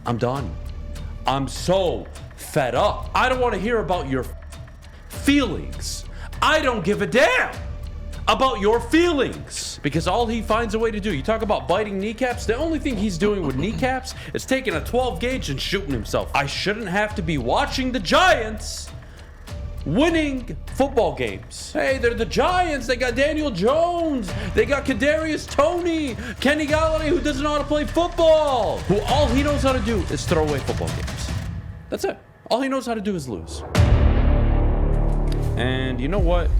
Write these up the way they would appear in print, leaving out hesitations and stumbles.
I'm done. I'm so fed up. I don't want to hear about your feelings. I don't give a damn about your feelings. Because all he finds a way to do, you talk about biting kneecaps, the only thing he's doing with kneecaps is taking a 12 gauge and shooting himself. I shouldn't have to be watching the Giants winning football games. Hey, they're the Giants. They got Daniel Jones. They got Kadarius Toney, Kenny Galladay, who doesn't know how to play football, who all he knows how to do is throw away football games. That's it. All he knows how to do is lose. And you know what?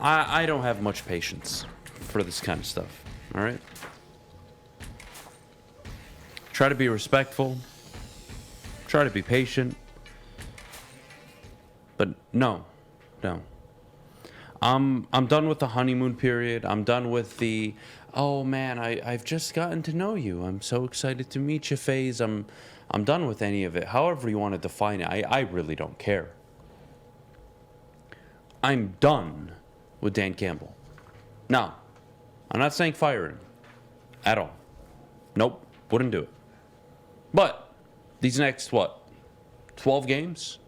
I don't have much patience for this kind of stuff, all right? Try to be respectful. Try to be patient. But no. I'm done with the honeymoon period. I'm done with the, oh man, I've just gotten to know you. I'm so excited to meet you phase. I'm done with any of it. However you want to define it, I really don't care. I'm done with Dan Campbell. Now, I'm not saying fire him at all. Nope, wouldn't do it. But these next, 12 games?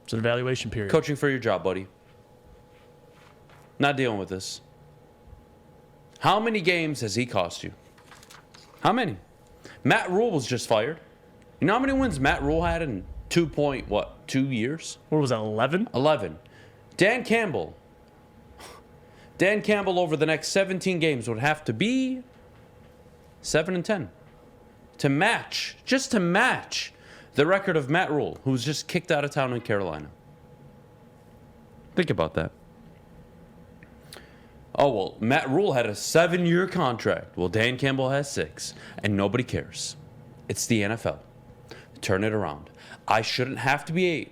It's an evaluation period. Coaching for your job, buddy. Not dealing with this. How many games has he cost you? How many? Matt Rule was just fired. You know how many wins Matt Rule had in 2 years? What was that, 11? 11. Dan Campbell over the next 17 games would have to be 7-10 to match the record of Matt Rule, who was just kicked out of town in Carolina. Think about that. Oh, well, Matt Rule had a 7-year contract. Well, Dan Campbell has 6, and nobody cares. It's the NFL. Turn it around. I shouldn't have to be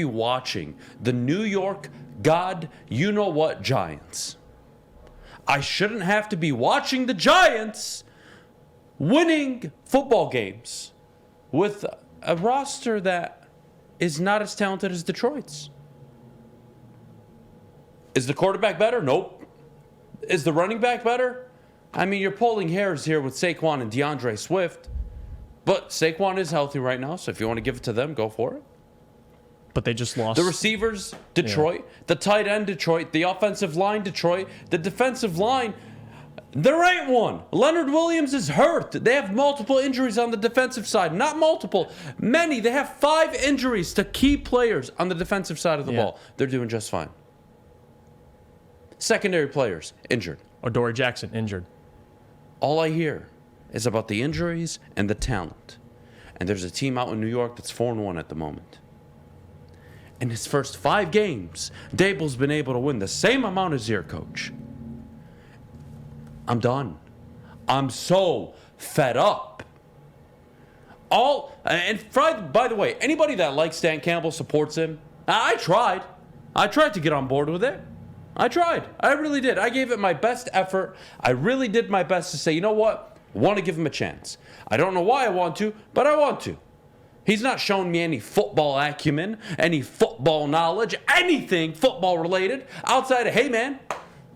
watching the New York God-you-know-what Giants. I shouldn't have to be watching the Giants winning football games with a roster that is not as talented as Detroit's. Is the quarterback better? Nope. Is the running back better? I mean, you're pulling hairs here with Saquon and DeAndre Swift. But Saquon is healthy right now, so if you want to give it to them, go for it. But they just lost. The receivers, Detroit. Yeah. The tight end, Detroit. The offensive line, Detroit. The defensive line, there ain't one. Leonard Williams is hurt. They have multiple injuries on the defensive side. Not multiple, many. They have 5 injuries to key players on the defensive side of the ball. They're doing just fine. Secondary players, injured. Adoree Jackson, injured. All I hear is about the injuries and the talent. And there's a team out in New York that's 4-1 at the moment. In his first 5 games, Dable's been able to win the same amount as your coach. I'm done. I'm so fed up. By the way, anybody that likes Dan Campbell supports him. I tried to get on board with it. I tried. I really did. I gave it my best effort. I really did my best to say, you know what? I want to give him a chance. I don't know why I want to, but I want to. He's not shown me any football acumen, any football knowledge, anything football related outside of, hey man,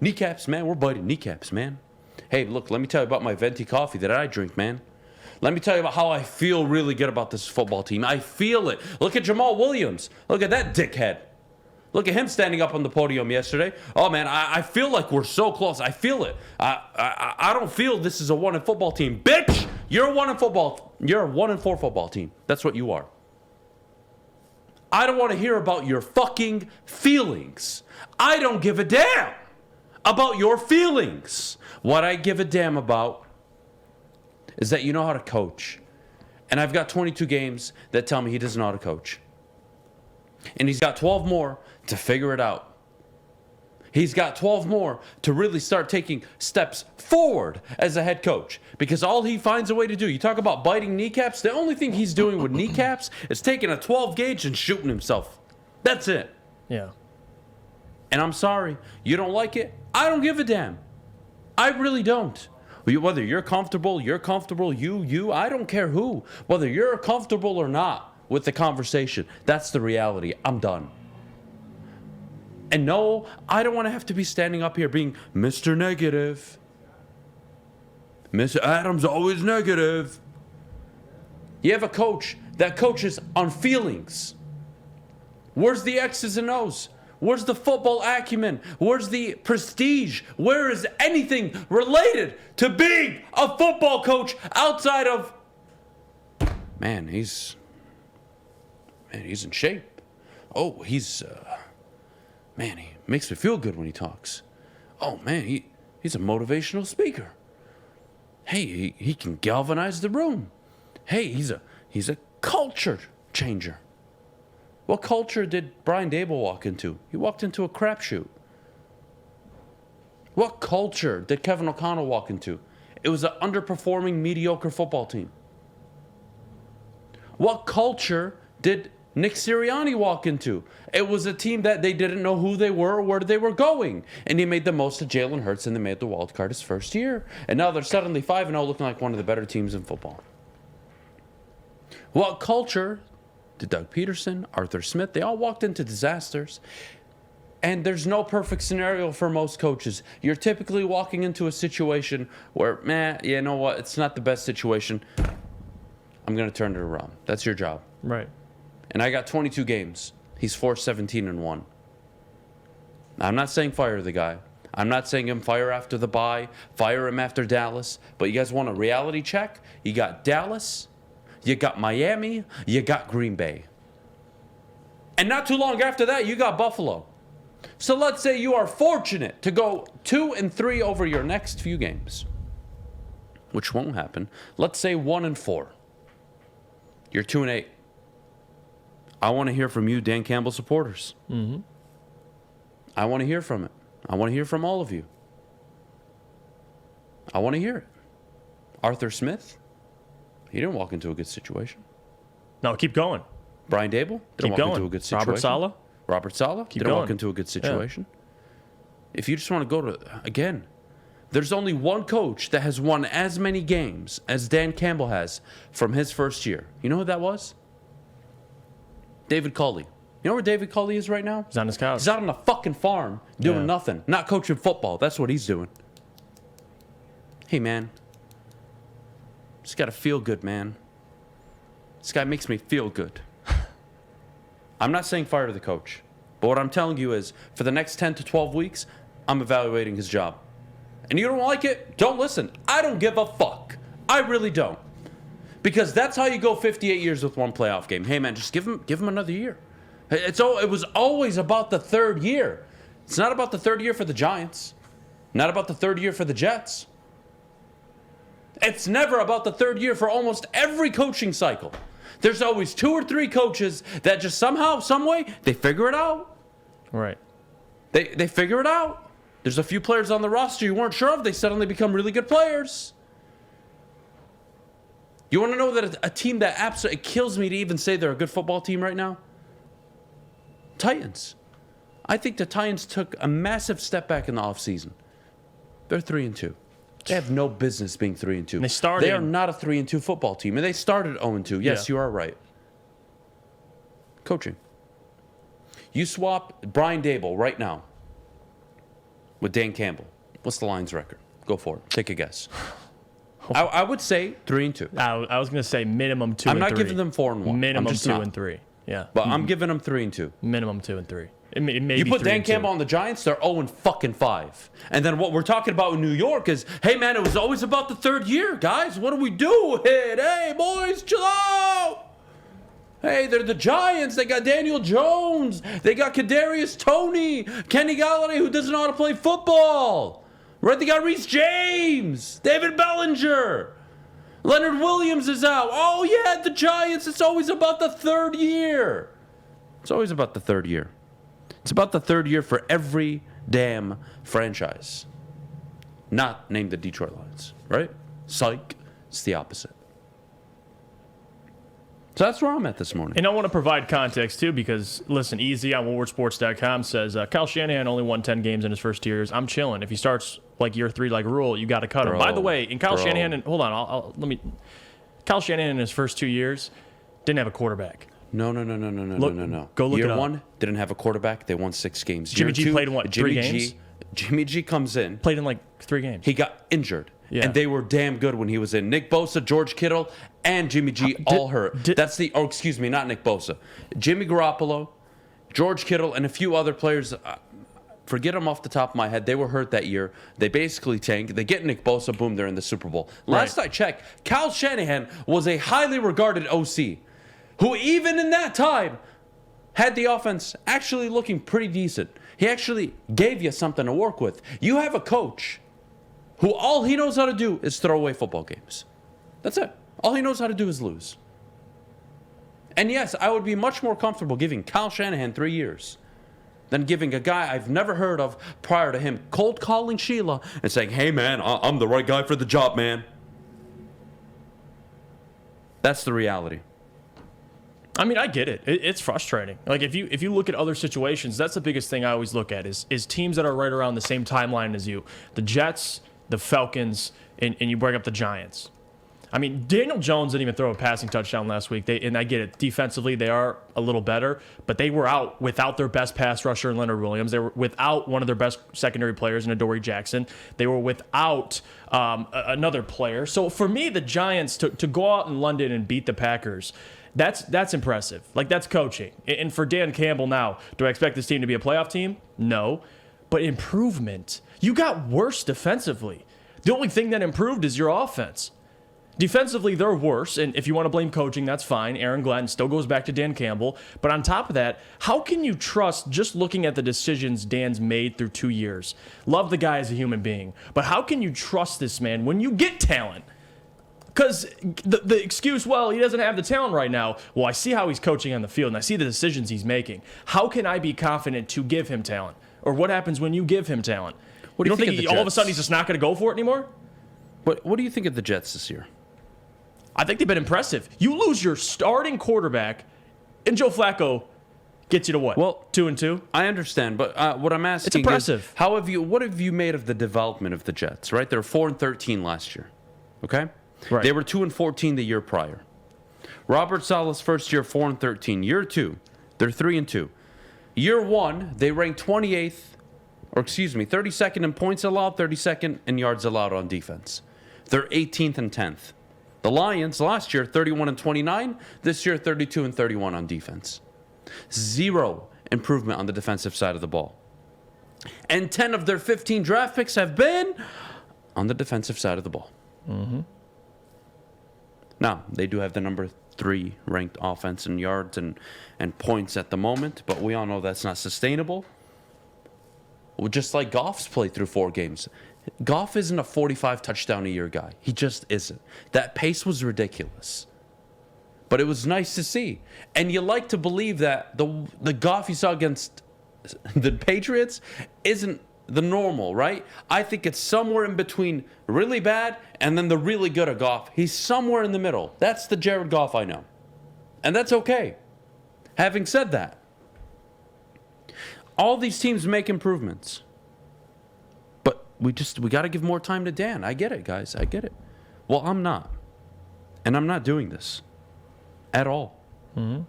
kneecaps, man. We're biting kneecaps, man. Hey, look, let me tell you about my venti coffee that I drink, man. Let me tell you about how I feel really good about this football team. I feel it. Look at Jamal Williams. Look at that dickhead. Look at him standing up on the podium yesterday. Oh, man, I feel like we're so close. I feel it. I don't feel this is a 1-4 football team. Bitch, you're a 1-4 football team. That's what you are. I don't want to hear about your fucking feelings. I don't give a damn about your feelings. What I give a damn about is that you know how to coach. And I've got 22 games that tell me he doesn't know how to coach. And he's got 12 more to figure it out. He's got 12 more to really start taking steps forward as a head coach. Because all he finds a way to do, you talk about biting kneecaps, the only thing he's doing with kneecaps is taking a 12 gauge and shooting himself. That's it. Yeah. And I'm sorry, you don't like it? I don't give a damn. I really don't. Whether you're comfortable, I don't care who. Whether you're comfortable or not with the conversation, that's the reality. I'm done. And no, I don't want to have to be standing up here being Mr. Negative. Mr. Adams always negative. You have a coach that coaches on feelings. Where's the X's and O's? Where's the football acumen? Where's the prestige? Where is anything related to being a football coach outside of, man, he's in shape. Oh, man, he makes me feel good when he talks. Oh, man, he's a motivational speaker. Hey, he can galvanize the room. Hey, he's a culture changer. What culture did Brian Dable walk into? He walked into a crapshoot. What culture did Kevin O'Connell walk into? It was an underperforming, mediocre football team. What culture did Nick Sirianni walk into? It was a team that they didn't know who they were or where they were going. And he made the most of Jalen Hurts, and they made the wild card his first year. And now they're suddenly 5-0, looking like one of the better teams in football. What culture did Doug Peterson, Arthur Smith, they all walked into disasters. And there's no perfect scenario for most coaches. You're typically walking into a situation where, man, you know what? It's not the best situation. I'm going to turn it around. That's your job. Right. And I got 22 games. He's 4-17-1. I'm not saying fire the guy. I'm not saying him fire after the bye, fire him after Dallas. But you guys want a reality check? You got Dallas, you got Miami, you got Green Bay. And not too long after that, you got Buffalo. So let's say you are fortunate to go 2-3 over your next few games, which won't happen. Let's say 1-4. You're 2-8. I want to hear from you, Dan Campbell supporters. Mm-hmm. I want to hear from it. I want to hear from all of you. I want to hear it. Arthur Smith, he didn't walk into a good situation. No, keep going. Brian Dable didn't walk into a good situation. Robert Saleh didn't walk into a good situation. Yeah. If you just want to go to, again, there's only one coach that has won as many games as Dan Campbell has from his first year. You know who that was? David Culley. You know where David Culley is right now? He's on his couch. He's out on a fucking farm doing nothing. Not coaching football. That's what he's doing. Hey, man. Just got to feel good, man. This guy makes me feel good. I'm not saying fire the coach. But what I'm telling you is, for the next 10 to 12 weeks, I'm evaluating his job. And you don't like it? Don't listen. I don't give a fuck. I really don't. Because that's how you go 58 years with one playoff game. Hey, man, just give him another year. It was always about the third year. It's not about the third year for the Giants. Not about the third year for the Jets. It's never about the third year for almost every coaching cycle. There's always 2 or 3 coaches that just somehow, some way, they figure it out. Right. They figure it out. There's a few players on the roster you weren't sure of. They suddenly become really good players. You want to know that a team that absolutely kills me to even say they're a good football team right now? Titans. I think the Titans took a massive step back in the offseason. They're 3-2. They have no business being 3-2. They are not a 3-2 football team, and they started 0-2. Yes, you are right. Coaching. You swap Brian Dable right now with Dan Campbell. What's the Lions' record? Go for it. Take a guess. I would say 3-2. I was going to say minimum 2-3. I'm not giving them 4-1. Minimum 2-3. Yeah. But I'm giving them 3-2. Minimum 2-3. It may you be put Dan 3-2. Campbell on the Giants, they're 0-5. And then what we're talking about in New York is, hey, man, it was always about the third year, guys. What do we do? Hey, boys, chill out. Hey, they're the Giants. They got Daniel Jones. They got Kadarius Toney. Kenny Galladay, who doesn't know how to play football. Right? They got Reece James. David Bellinger. Leonard Williams is out. Oh, yeah, the Giants. It's always about the third year. It's always about the third year. It's about the third year for every damn franchise. Not named the Detroit Lions, right? Psych. It's the opposite. So that's where I'm at this morning. And I want to provide context, too, because, listen, Easy on WoodwardSports.com says, Kyle Shanahan only won 10 games in his first 2 years. I'm chilling. If he starts like year 3 like Rule, you got to cut him. By the way, in Kyle Shanahan, hold on, Kyle Shanahan in his first 2 years didn't have a quarterback. No. Go look Year it up. 1, didn't have a quarterback. They won 6 games. Jimmy G played in what, 3 games? Jimmy G comes in. Played in like 3 games. He got injured. Yeah. And they were damn good when he was in. Nick Bosa, George Kittle, and Jimmy G all hurt. Not Nick Bosa. Jimmy Garoppolo, George Kittle, and a few other players. Forget them off the top of my head. They were hurt that year. They basically tanked. They get Nick Bosa, boom, they're in the Super Bowl. Last I checked, Kyle Shanahan was a highly regarded OC who even in that time had the offense actually looking pretty decent. He actually gave you something to work with. You have a coach who all he knows how to do is throw away football games. That's it. All he knows how to do is lose. And yes, I would be much more comfortable giving Kyle Shanahan 3 years than giving a guy I've never heard of prior to him cold calling Sheila and saying, hey, man, I'm the right guy for the job, man. That's the reality. I mean, I get it. It's frustrating. Like, if you look at other situations, that's the biggest thing I always look at is teams that are right around the same timeline as you. The Jets, the Falcons, and you bring up the Giants. I mean, Daniel Jones didn't even throw a passing touchdown last week. And I get it. Defensively, they are a little better, but they were out without their best pass rusher in Leonard Williams. They were without one of their best secondary players in Adoree Jackson. They were without another player. So for me, the Giants, to go out in London and beat the Packers, that's impressive. Like, that's coaching. And for Dan Campbell now, do I expect this team to be a playoff team? No. But improvement. You got worse defensively. The only thing that improved is your offense. Defensively, they're worse, and if you want to blame coaching, that's fine. Aaron Glenn still goes back to Dan Campbell. But on top of that, how can you trust just looking at the decisions Dan's made through 2 years? Love the guy as a human being, but how can you trust this man when you get talent? Because the excuse, well, he doesn't have the talent right now. Well, I see how he's coaching on the field, and I see the decisions he's making. How can I be confident to give him talent? Or what happens when you give him talent? What do you think all of a sudden he's just not going to go for it anymore? What do you think of the Jets this year? I think they've been impressive. You lose your starting quarterback, and Joe Flacco gets you to what? Well, 2-2. I understand, but what I'm asking It's impressive. is, what have you made of the development of the Jets? Right, they're 4-13 last year. Okay, Right. They were 2-14 the year prior. Robert Saleh's first year 4-13. Year 2, they're 3-2. Year 1, they ranked 32nd in points allowed, 32nd in yards allowed on defense. They're 18th and 10th. The Lions last year, 31-29. This year, 32-31 on defense. 0 improvement on the defensive side of the ball. And 10 of their 15 draft picks have been on the defensive side of the ball. Mm-hmm. Now, they do have the number 3 ranked offense in yards and points at the moment, but we all know that's not sustainable. Well, just like Goff's played through 4 games. Goff isn't a 45 touchdown a year guy. He just isn't. That pace was ridiculous. But it was nice to see. And you like to believe that the Goff you saw against the Patriots isn't the normal, right? I think it's somewhere in between really bad and then the really good of Goff. He's somewhere in the middle. That's the Jared Goff I know. And that's okay. Having said that, all these teams make improvements. We got to give more time to Dan. I get it, guys. I get it. Well, I'm not. And I'm not doing this at all. Mm-hmm.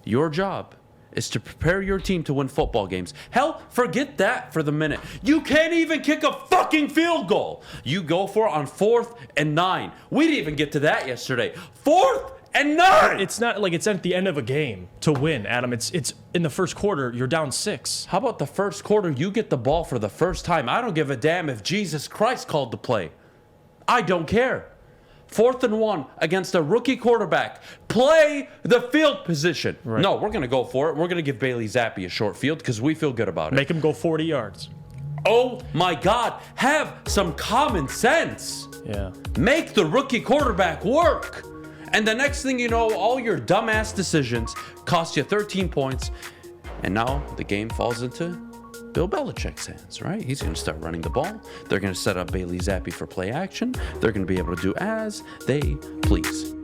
Your job is to prepare your team to win football games. Hell, forget that for the minute. You can't even kick a fucking field goal. You go for it on 4th and 9. We didn't even get to that yesterday. 4th and 9. It's not like it's at the end of a game to win, Adam. It's in the first quarter, you're down 6. How about the first quarter, you get the ball for the first time? I don't give a damn if Jesus Christ called the play. I don't care. 4th and 1 against a rookie quarterback. Play the field position. Right. No, we're going to go for it. We're going to give Bailey Zappi a short field because we feel good about it. Make him go 40 yards. Oh, my God. Have some common sense. Yeah. Make the rookie quarterback work. And the next thing you know, all your dumbass decisions cost you 13 points. And now the game falls into Bill Belichick's hands, right? He's going to start running the ball. They're going to set up Bailey Zappi for play action. They're going to be able to do as they please.